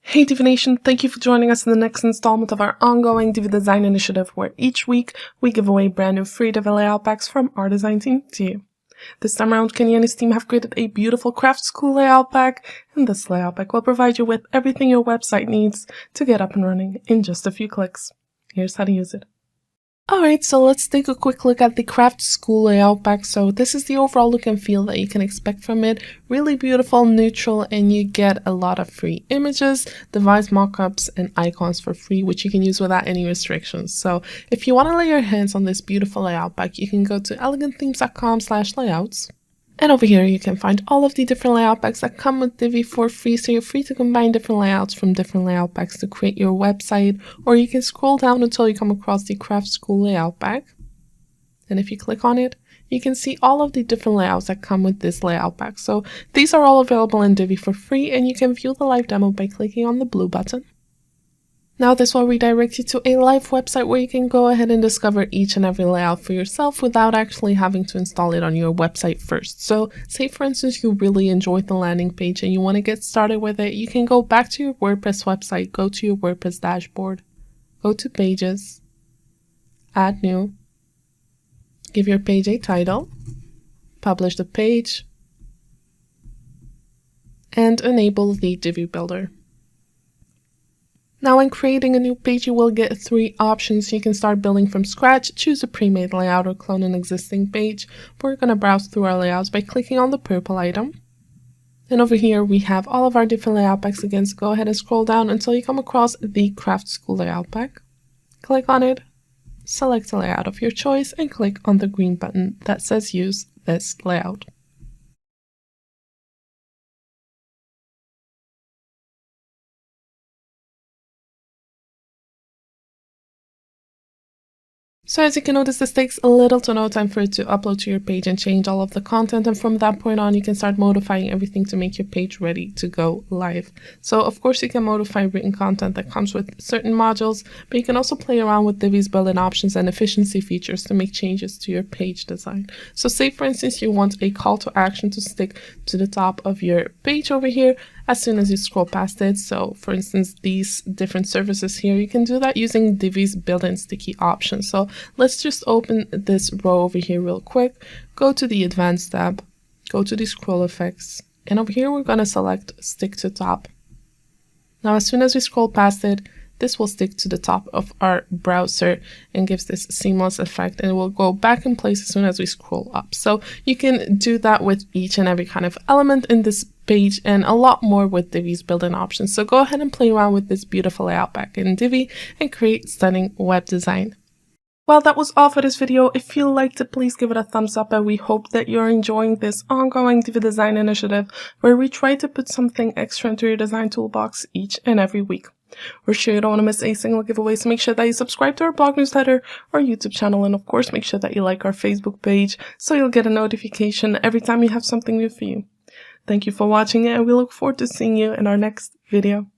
Hey Divi Nation, thank you for joining us in the next installment of our ongoing Divi Design Initiative, where each week we give away brand new free Divi Layout Packs from our design team to you. This time around, Kenny and his team have created a beautiful craft school layout pack, and this layout pack will provide you with everything your website needs to get up and running in just a few clicks. Here's how to use it. Alright, so let's take a quick look at the craft school layout pack. So this is the overall look and feel that you can expect from it. Really beautiful, neutral, and you get a lot of free images, device mockups, and icons for free, which you can use without any restrictions. So if you want to lay your hands on this beautiful layout pack, you can go to elegantthemes.com/layouts. And over here you can find all of the different layout packs that come with Divi for free, so you're free to combine different layouts from different layout packs to create your website, or you can scroll down until you come across the Craft School layout pack. And if you click on it, you can see all of the different layouts that come with this layout pack. So these are all available in Divi for free, and you can view the live demo by clicking on the blue button. Now this will redirect you to a live website where you can go ahead and discover each and every layout for yourself without actually having to install it on your website first. So say for instance you really enjoyed the landing page and you want to get started with it, you can go back to your WordPress website, go to your WordPress dashboard, go to Pages, Add New, give your page a title, publish the page, and enable the Divi Builder. Now when creating a new page, you will get 3 options. You can start building from scratch, choose a pre-made layout, or clone an existing page. We're going to browse through our layouts by clicking on the purple item. And over here we have all of our different layout packs again, so go ahead and scroll down until you come across the Craft School layout pack. Click on it, select a layout of your choice, and click on the green button that says use this layout. So as you can notice, this takes a little to no time for it to upload to your page and change all of the content, and from that point on you can start modifying everything to make your page ready to go live. So of course you can modify written content that comes with certain modules, but you can also play around with Divi's built-in options and efficiency features to make changes to your page design. So say for instance you want a call to action to stick to the top of your page over here as soon as you scroll past it. So for instance, these different services here, you can do that using Divi's built-in sticky options. So let's just open this row over here real quick, go to the advanced tab, go to the scroll effects, and over here we're going to select stick to top. Now as soon as we scroll past it, this will stick to the top of our browser and gives this seamless effect, and it will go back in place as soon as we scroll up. So you can do that with each and every kind of element in this page and a lot more with Divi's built-in options. So go ahead and play around with this beautiful layout pack in Divi and create stunning web design. Well, that was all for this video. If you liked it, please give it a thumbs up, and we hope that you're enjoying this ongoing Divi Design Initiative where we try to put something extra into your design toolbox each and every week. We're sure you don't want to miss a single giveaway, so make sure that you subscribe to our blog newsletter, our YouTube channel, and of course make sure that you like our Facebook page so you'll get a notification every time we have something new for you. Thank you for watching it, and we look forward to seeing you in our next video.